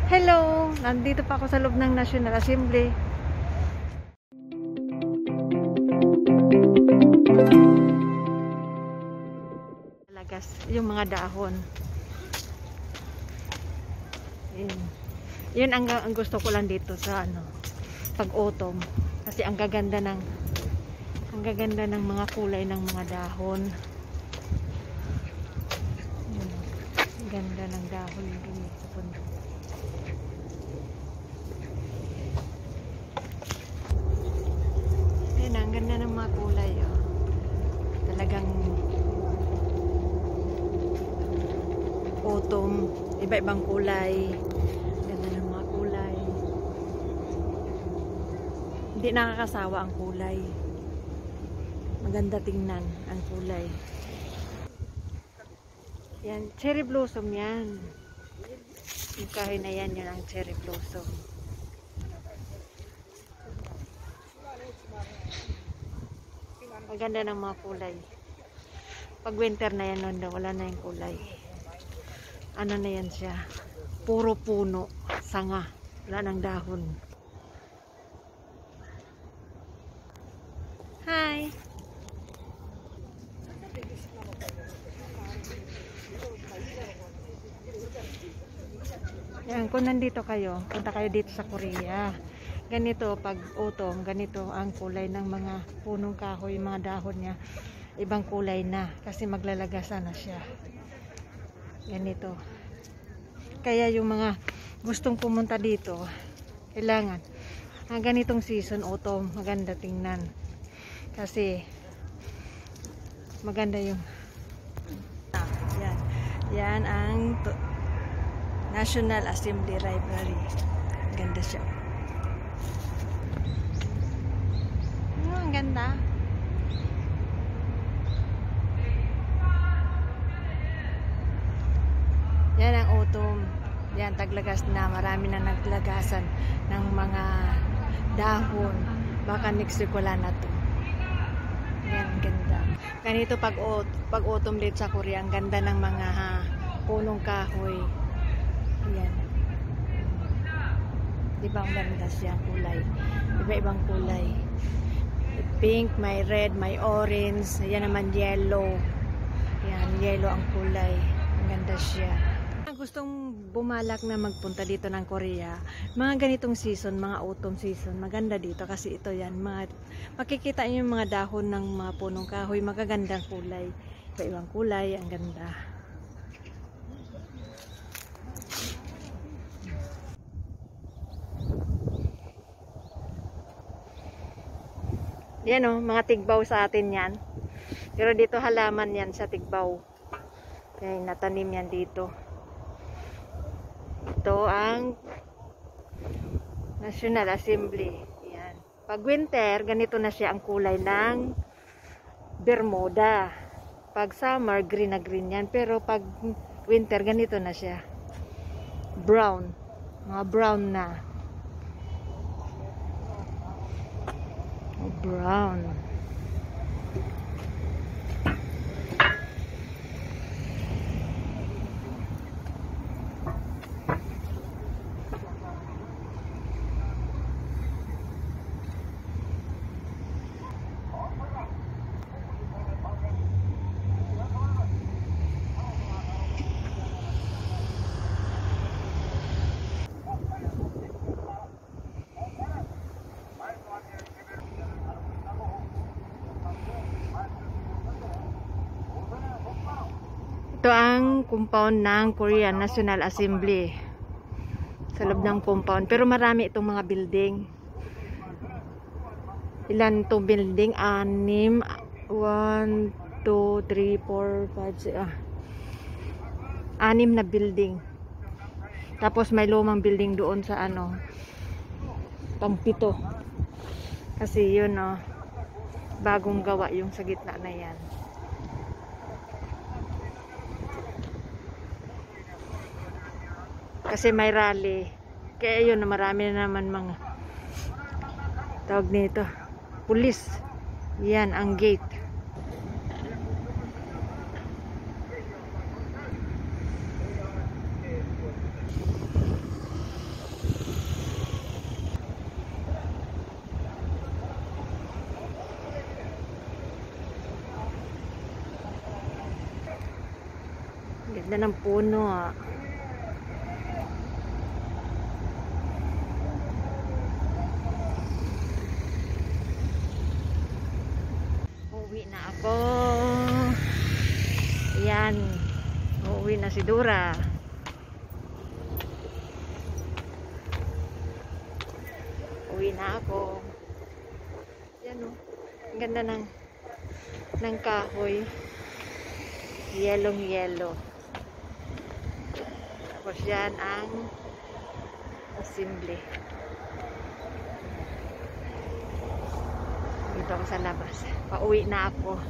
Hello! Nandito pa ako sa loob ng National Assembly. Talagas, yung mga dahon. Yun ang gusto ko lang dito sa pag-autumn. Kasi ang gaganda ng mga kulay ng mga dahon. Ang ganda ng dahon dun sa bundok. Ang ganda ng mga kulay, oh. Talagang autumn, iba-ibang kulay. Ganda ng mga kulay. Hindi nakakasawa ang kulay. Maganda tingnan ang kulay. Yan, cherry blossom yan. Yung kahoy na yan, yun ang cherry blossom. Maganda ng mga kulay. Pag winter na yan, wala na yung kulay. Ano na yan siya? Puro puno, sanga. Wala ng dahon. Hi! Yan, kung nandito kayo, punta kayo dito sa Korea. Ganito, pag autumn, ganito ang kulay ng mga punong kahoy, mga dahon niya. Ibang kulay na, kasi maglalagasan na siya. Ganito. Kaya yung mga gustong pumunta dito, kailangan, ang ganitong season, autumn, maganda tingnan. Kasi, maganda yung, yan. Yan ang National Assembly Library. Ganda siya. Ang ganda. Yan ang autumn. Yan, taglagas na. Marami na naglagasan ng mga dahon. Baka next week wala na to. Yan, ganda. Ganito pag autumn dito sa Korea, ang ganda ng mga punong kahoy. Yan. Diba ang ganda siya kulay? Iba-ibang kulay. Pink, may red, may orange, yan naman yellow. Yan, yellow ang kulay. Ang ganda siya. Gustong bumalak na magpunta dito ng Korea, mga ganitong season, mga autumn season, maganda dito kasi ito yan, makikita nyo yung mga dahon ng mga punong kahoy, magagandang kulay. Iba-ibang kulay, ang ganda. Yan o, mga tigbaw sa atin yan. Pero dito halaman yan sa tigbaw. Kaya natanim yan dito. Ito ang National Assembly. Yan. Pag winter, ganito na siya ang kulay ng Bermuda. Pag summer, green na green yan. Pero pag winter, ganito na siya. Brown. Mga brown na. Brown. Ito ang compound ng Korean National Assembly. Sa loob ng compound. Pero marami itong mga building. Ilan itong building? 6. 1, 2, 3, 4, 5, 6. 6 na building. Tapos may lumang building doon sa pang-7. Kasi yun bagong gawa yung sa gitna na yan. Kasi may rally. Kaya yun, marami na naman mga tawag nito. Pulis. Yan ang gate. Ganda ng puno ah. Uuwi na ako. Yan. Uuwi na si Dura. Uwi na ako. Yan o. Ang ganda ng kahoy. Yellow. Tapos yan ang assembly. Dito ako sa labas. Pauwi na ako.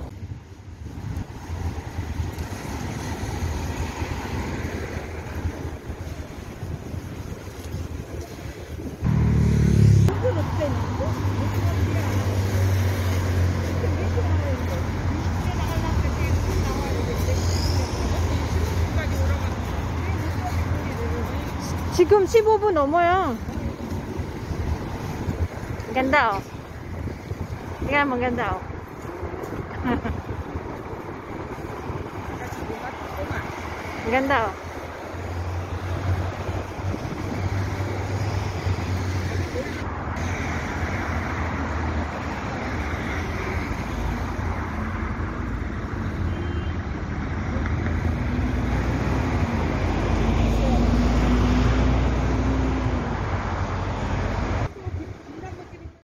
지금 15분 넘어요. ganda oh. Tingnan mo, ganda oh. ganda oh.